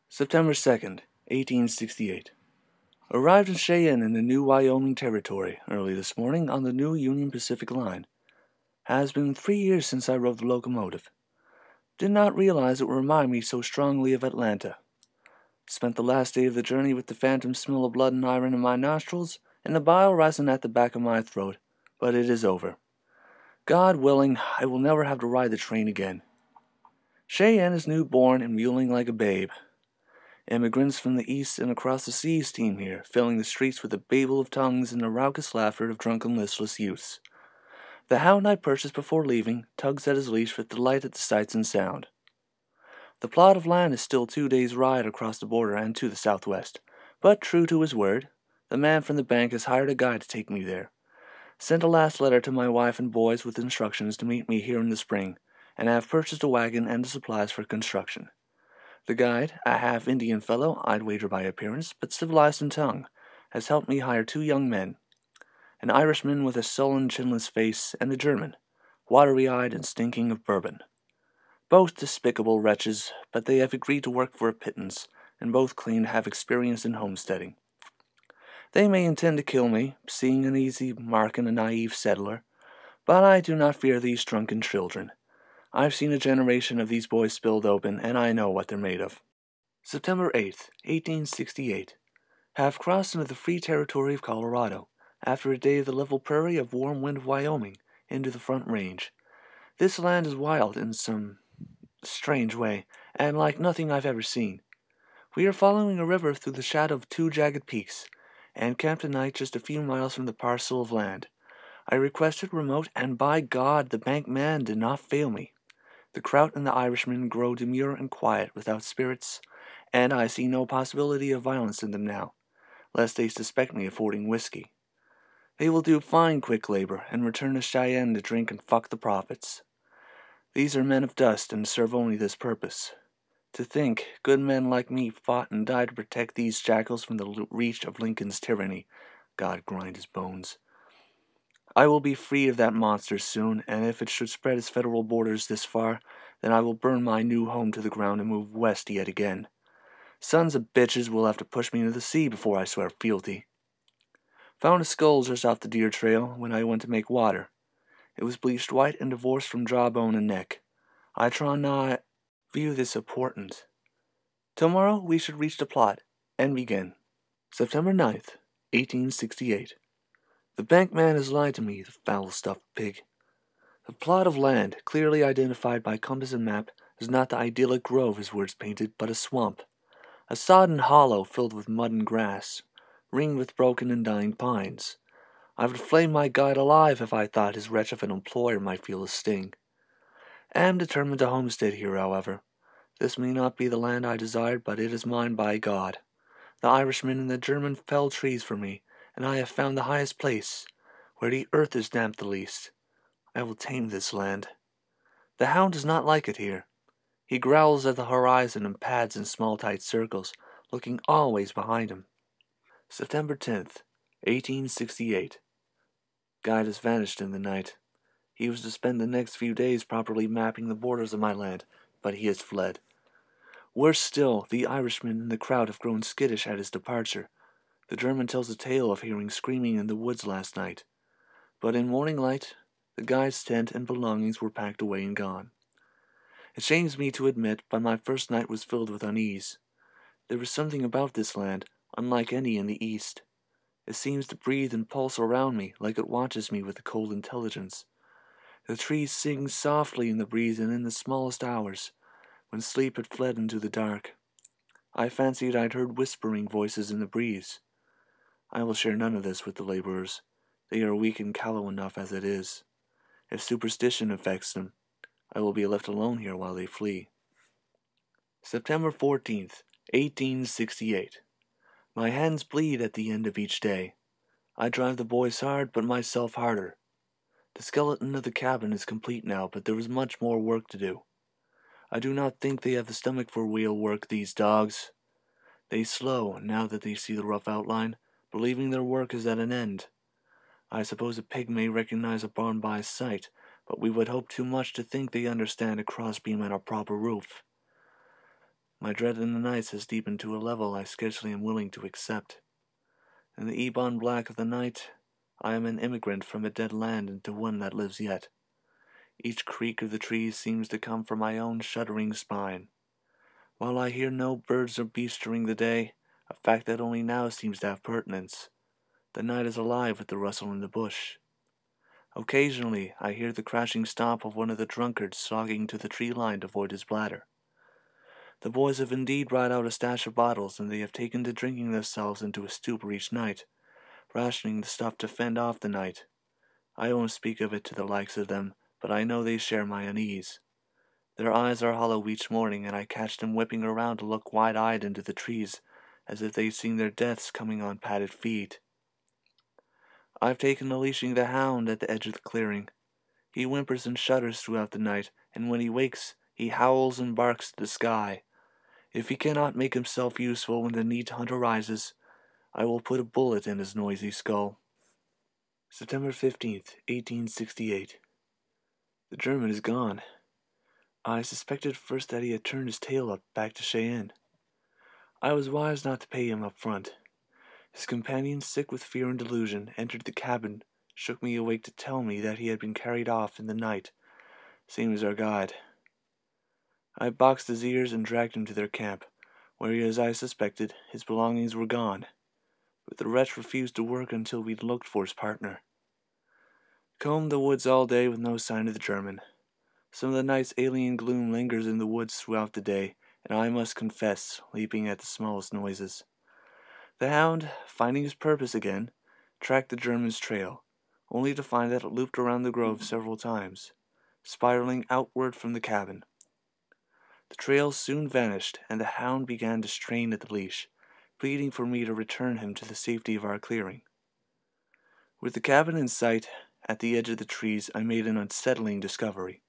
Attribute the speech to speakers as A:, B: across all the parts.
A: September 2nd, 1868. Arrived in Cheyenne in the new Wyoming Territory early this morning on the new Union Pacific line. Has been 3 years since I rode the locomotive. Did not realize it would remind me so strongly of Atlanta. Spent the last day of the journey with the phantom smell of blood and iron in my nostrils and the bile rising at the back of my throat, but it is over. God willing, I will never have to ride the train again. Cheyenne is newborn and mewling like a babe. Immigrants from the east and across the seas teem here, filling the streets with a babel of tongues and the raucous laughter of drunken listless youths. The hound I purchased before leaving tugs at his leash with delight at the sights and sound. The plot of land is still 2 days' ride across the border and to the southwest, but true to his word, the man from the bank has hired a guide to take me there. Sent a last letter to my wife and boys with instructions to meet me here in the spring, and I have purchased a wagon and the supplies for construction. The guide, a half-Indian fellow, I'd wager by appearance, but civilized in tongue, has helped me hire 2 young men, an Irishman with a sullen, chinless face, and a German, watery-eyed and stinking of bourbon. Both despicable wretches, but they have agreed to work for a pittance, and both claim to have experience in homesteading. They may intend to kill me, seeing an easy mark in a naive settler, but I do not fear these drunken children. I've seen a generation of these boys spilled open, and I know what they're made of. September 8th, 1868. Have crossed into the free territory of Colorado, after a day of the level prairie of warm wind of Wyoming, into the Front Range. This land is wild in some strange way, and like nothing I've ever seen. We are following a river through the shadow of 2 jagged peaks, and camped tonight just a few miles from the parcel of land. I requested remote, and by God, the bank man did not fail me. The Kraut and the Irishman grow demure and quiet, without spirits, and I see no possibility of violence in them now, lest they suspect me of hoarding whiskey. They will do fine quick labor, and return to Cheyenne to drink and fuck the profits. These are men of dust, and serve only this purpose. To think, good men like me fought and died to protect these jackals from the reach of Lincoln's tyranny. God grind his bones. I will be free of that monster soon, and if it should spread its federal borders this far, then I will burn my new home to the ground and move west yet again. Sons of bitches will have to push me into the sea before I swear fealty. Found a skull just off the deer trail when I went to make water. It was bleached white and divorced from jawbone and neck. I try not view this important. Tomorrow we should reach the plot and begin. September 9th, 1868. The bank man has lied to me, the foul-stuffed pig. The plot of land, clearly identified by compass and map, is not the idyllic grove his words painted, but a swamp. A sodden hollow filled with mud and grass, ringed with broken and dying pines. I would flame my guide alive if I thought his wretch of an employer might feel a sting. Am determined to homestead here, however. This may not be the land I desired, but it is mine by God. The Irishman and the German felled trees for me, and I have found the highest place, where the earth is damp the least. I will tame this land. The hound does not like it here. He growls at the horizon and pads in small tight circles, looking always behind him. September 10th, 1868. Guide has vanished in the night. He was to spend the next few days properly mapping the borders of my land, but he has fled. Worse still, the Irishman and the crowd have grown skittish at his departure. The German tells a tale of hearing screaming in the woods last night. But in morning light, the guide's tent and belongings were packed away and gone. It shames me to admit, but my first night was filled with unease. There is something about this land, unlike any in the East. It seems to breathe and pulse around me, like it watches me with a cold intelligence. The trees sing softly in the breeze and in the smallest hours, when sleep had fled into the dark. I fancied I'd heard whispering voices in the breeze. I will share none of this with the laborers. They are weak and callow enough as it is. If superstition affects them, I will be left alone here while they flee. September 14th, 1868. My hands bleed at the end of each day. I drive the boys hard, but myself harder. The skeleton of the cabin is complete now, but there is much more work to do. I do not think they have the stomach for real work, these dogs. They slow, now that they see the rough outline, believing their work is at an end. I suppose a pig may recognize a barn by sight, but we would hope too much to think they understand a crossbeam and a proper roof. My dread in the nights has deepened to a level I scarcely am willing to accept. In the ebon black of the night, I am an immigrant from a dead land into one that lives yet. Each creak of the trees seems to come from my own shuddering spine. While I hear no birds or beasts during the day, a fact that only now seems to have pertinence, the night is alive with the rustle in the bush. Occasionally, I hear the crashing stomp of one of the drunkards slogging to the tree line to avoid his bladder. The boys have indeed brought out a stash of bottles, and they have taken to drinking themselves into a stupor each night, rationing the stuff to fend off the night. I won't speak of it to the likes of them, but I know they share my unease. Their eyes are hollow each morning, and I catch them whipping around to look wide-eyed into the trees, as if they'd seen their deaths coming on padded feet. I've taken to leashing the hound at the edge of the clearing. He whimpers and shudders throughout the night, and when he wakes, he howls and barks to the sky. If he cannot make himself useful when the need to hunt arises, I will put a bullet in his noisy skull. September 15th, 1868. The German is gone. I suspected first that he had turned his tail up back to Cheyenne. I was wise not to pay him up front. His companion, sick with fear and delusion, entered the cabin, shook me awake to tell me that he had been carried off in the night, same as our guide. I boxed his ears and dragged him to their camp, where, as I suspected, his belongings were gone, but the wretch refused to work until we'd looked for his partner. Combed the woods all day with no sign of the German. Some of the night's alien gloom lingers in the woods throughout the day, and I must confess, leaping at the smallest noises. The hound, finding his purpose again, tracked the German's trail, only to find that it looped around the grove several times, spiraling outward from the cabin. The trail soon vanished, and the hound began to strain at the leash, pleading for me to return him to the safety of our clearing. With the cabin in sight, at the edge of the trees, I made an unsettling discovery.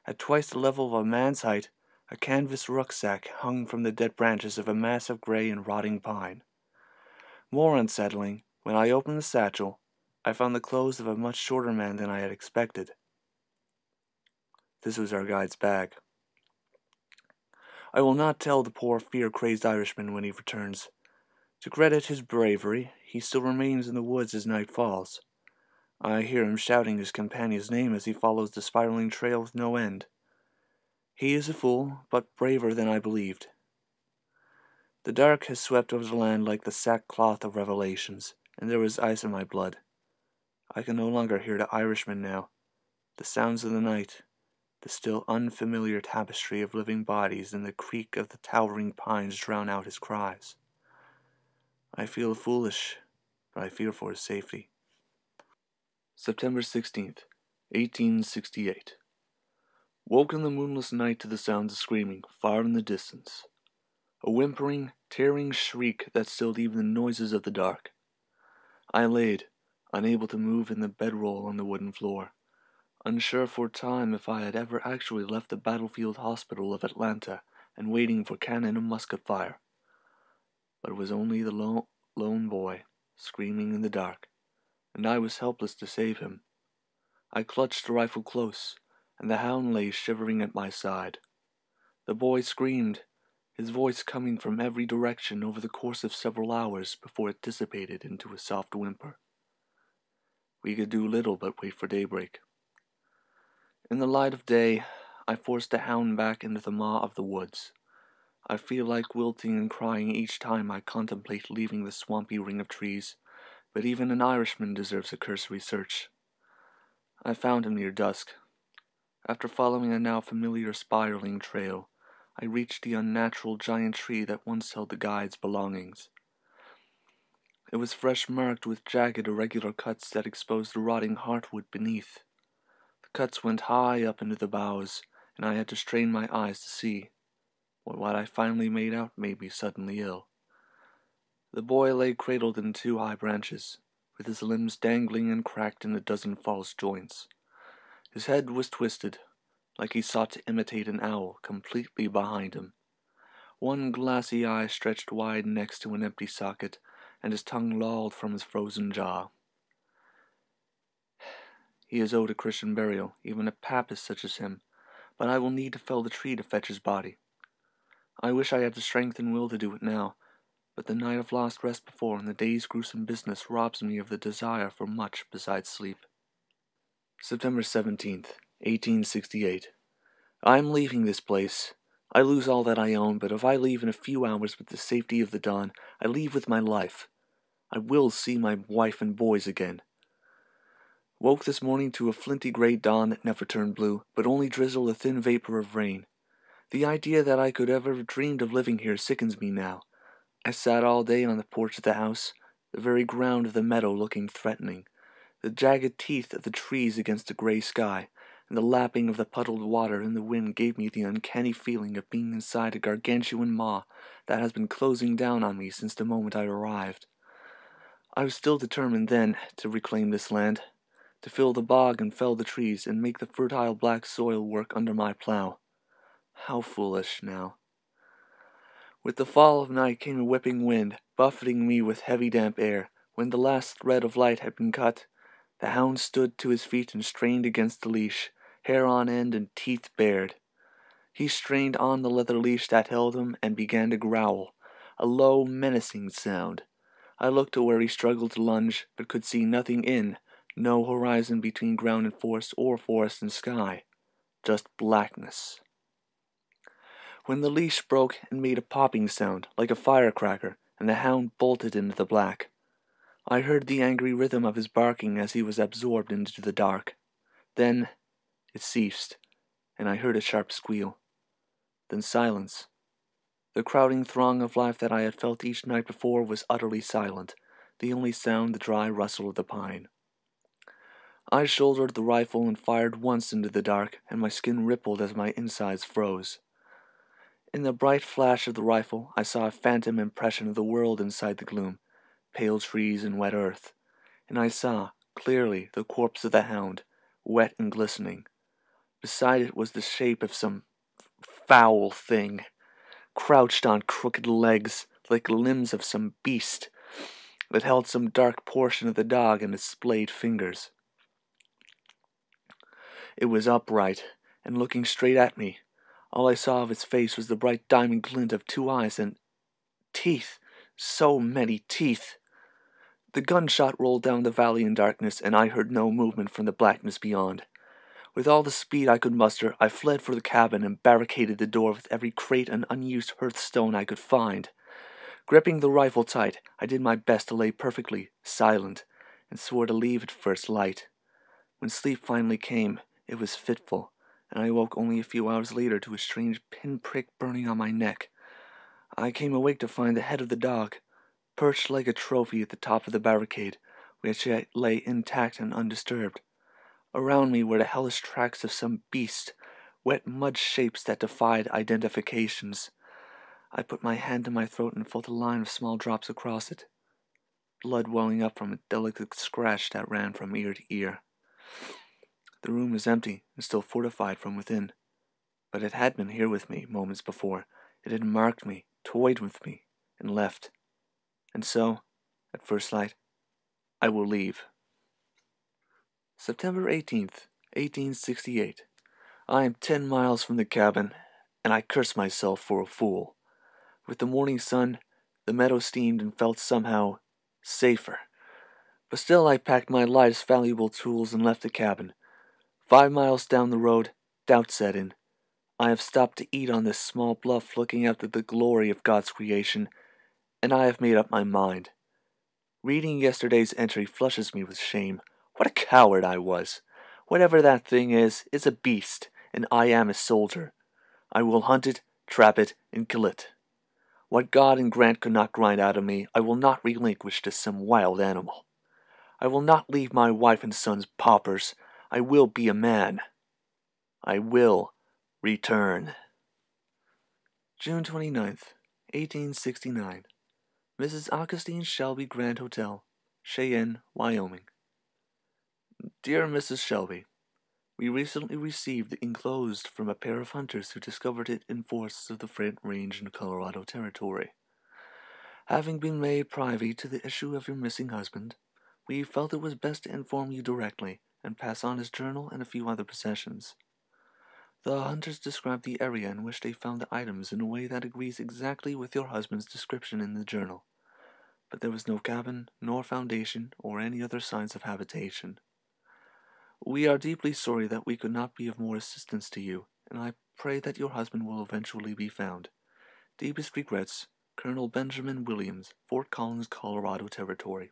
A: At twice the level of a man's height, a canvas rucksack hung from the dead branches of a massive gray and rotting pine. More unsettling, when I opened the satchel, I found the clothes of a much shorter man than I had expected. This was our guide's bag. I will not tell the poor fear-crazed Irishman when he returns. To credit his bravery, he still remains in the woods as night falls. I hear him shouting his companion's name as he follows the spiraling trail with no end. He is a fool, but braver than I believed. The dark has swept over the land like the sackcloth of Revelations, and there is ice in my blood. I can no longer hear the Irishman now. The sounds of the night, the still unfamiliar tapestry of living bodies and the creak of the towering pines drown out his cries. I feel foolish, but I fear for his safety. September 16th, 1868. Woke in the moonless night to the sounds of screaming far in the distance. A whimpering, tearing shriek that stilled even the noises of the dark. I laid, unable to move in the bedroll on the wooden floor, unsure for a time if I had ever actually left the battlefield hospital of Atlanta and waiting for cannon and musket fire. But it was only the lone boy, screaming in the dark, and I was helpless to save him. I clutched the rifle close, and the hound lay shivering at my side. The boy screamed, his voice coming from every direction over the course of several hours before it dissipated into a soft whimper. We could do little but wait for daybreak. In the light of day, I forced the hound back into the maw of the woods. I feel like wilting and crying each time I contemplate leaving the swampy ring of trees, but even an Irishman deserves a cursory search. I found him near dusk. After following a now familiar spiraling trail, I reached the unnatural giant tree that once held the guide's belongings. It was fresh marked with jagged, irregular cuts that exposed the rotting heartwood beneath. The cuts went high up into the boughs, and I had to strain my eyes to see. What I finally made out made me suddenly ill. The boy lay cradled in two high branches, with his limbs dangling and cracked in a dozen false joints. His head was twisted, like he sought to imitate an owl, completely behind him. One glassy eye stretched wide next to an empty socket, and his tongue lolled from his frozen jaw. He is owed a Christian burial, even a Papist such as him, but I will need to fell the tree to fetch his body. I wish I had the strength and will to do it now, but the night of lost rest before and the day's gruesome business robs me of the desire for much besides sleep. September 17th, 1868. I am leaving this place. I lose all that I own, but if I leave in a few hours with the safety of the dawn, I leave with my life. I will see my wife and boys again. Woke this morning to a flinty gray dawn that never turned blue, but only drizzled a thin vapor of rain. The idea that I could ever have dreamed of living here sickens me now. I sat all day on the porch of the house, the very ground of the meadow looking threatening, the jagged teeth of the trees against the gray sky, and the lapping of the puddled water in the wind gave me the uncanny feeling of being inside a gargantuan maw that has been closing down on me since the moment I arrived. I was still determined then to reclaim this land, to fill the bog and fell the trees and make the fertile black soil work under my plow. How foolish now. With the fall of night came a whipping wind, buffeting me with heavy damp air. When the last thread of light had been cut, the hound stood to his feet and strained against the leash, hair on end and teeth bared. He strained on the leather leash that held him and began to growl, a low, menacing sound. I looked to where he struggled to lunge, but could see nothing in, no horizon between ground and forest or forest and sky, just blackness. When the leash broke and made a popping sound, like a firecracker, and the hound bolted into the black, I heard the angry rhythm of his barking as he was absorbed into the dark. Then it ceased, and I heard a sharp squeal. Then silence. The crowding throng of life that I had felt each night before was utterly silent, the only sound the dry rustle of the pine. I shouldered the rifle and fired once into the dark, and my skin rippled as my insides froze. In the bright flash of the rifle, I saw a phantom impression of the world inside the gloom, pale trees and wet earth, and I saw, clearly, the corpse of the hound, wet and glistening. Beside it was the shape of some foul thing, crouched on crooked legs, like the limbs of some beast, that held some dark portion of the dog in its splayed fingers. It was upright, and looking straight at me. All I saw of its face was the bright diamond glint of two eyes and teeth, so many teeth. The gunshot rolled down the valley in darkness, and I heard no movement from the blackness beyond. With all the speed I could muster, I fled for the cabin and barricaded the door with every crate and unused hearthstone I could find. Gripping the rifle tight, I did my best to lay perfectly silent, and swore to leave at first light. When sleep finally came, it was fitful, and I woke only a few hours later to a strange pinprick burning on my neck. I came awake to find the head of the dog, perched like a trophy at the top of the barricade, which yet lay intact and undisturbed. Around me were the hellish tracks of some beast, wet mud shapes that defied identifications. I put my hand to my throat and felt a line of small drops across it, blood welling up from a delicate scratch that ran from ear to ear. The room was empty and still fortified from within, but it had been here with me moments before. It had marked me, toyed with me, and left. And so, at first light, I will leave. September 18th, 1868. I am 10 miles from the cabin, and I curse myself for a fool. With the morning sun, the meadow steamed and felt somehow safer. But still I packed my lightest valuable tools and left the cabin. 5 miles down the road, doubt set in. I have stopped to eat on this small bluff looking out at the glory of God's creation, and I have made up my mind. Reading yesterday's entry flushes me with shame. What a coward I was! Whatever that thing is, it's a beast, and I am a soldier. I will hunt it, trap it, and kill it. What God and Grant could not grind out of me, I will not relinquish to some wild animal. I will not leave my wife and sons paupers. I will be a man. I will return. June 29th, 1869. Mrs. Augustine Shelby Grand Hotel, Cheyenne, Wyoming. Dear Mrs. Shelby, we recently received the enclosed from a pair of hunters who discovered it in forests of the Front Range in Colorado Territory. Having been made privy to the issue of your missing husband, we felt it was best to inform you directly and pass on his journal and a few other possessions. The hunters described the area in which they found the items in a way that agrees exactly with your husband's description in the journal, but there was no cabin, nor foundation, or any other signs of habitation. We are deeply sorry that we could not be of more assistance to you, and I pray that your husband will eventually be found. Deepest regrets, Colonel Benjamin Williams, Fort Collins, Colorado Territory.